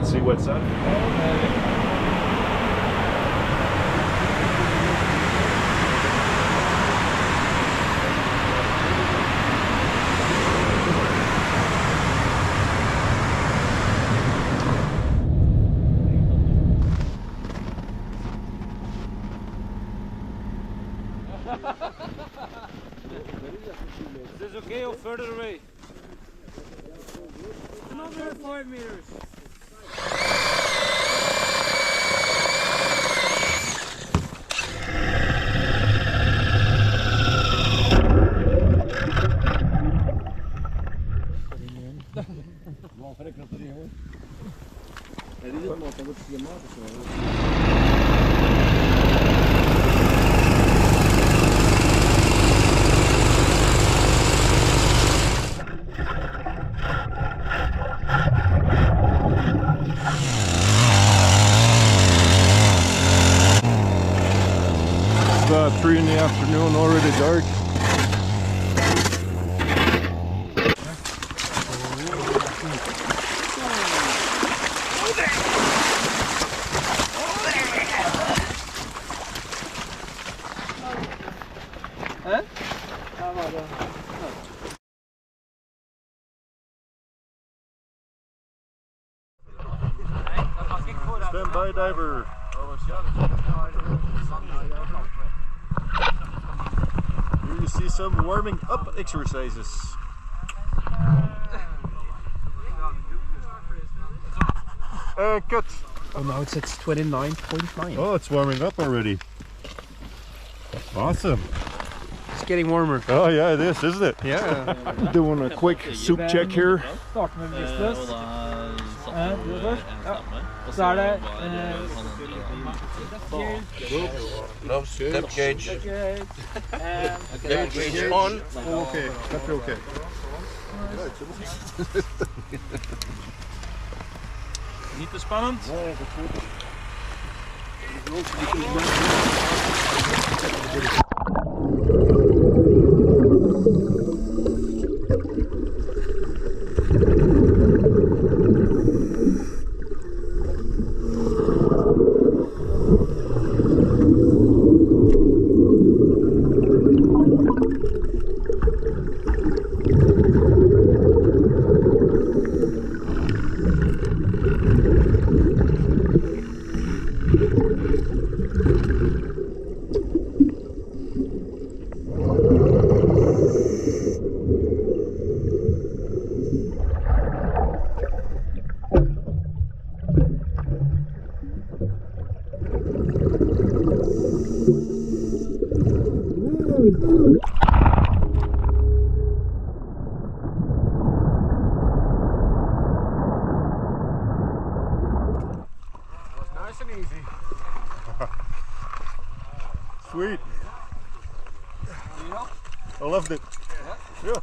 Let's see what's up. Is this okay or further away? Another 5 meters. It's 3 in the afternoon, already dark. Stand by, diver. Here you see some warming up exercises. Cut. Oh, now it's at 29.9. Oh, it's warming up already. Awesome. It's getting warmer. Oh yeah, it is, isn't it? Yeah. Doing a quick soup check here. Start med vissløs. Du først. Ja. Så det Depth gauge. Depth gauge on. Okay, that's okay. Niet te spannend. Nice and easy. Sweet. I loved it. Yeah.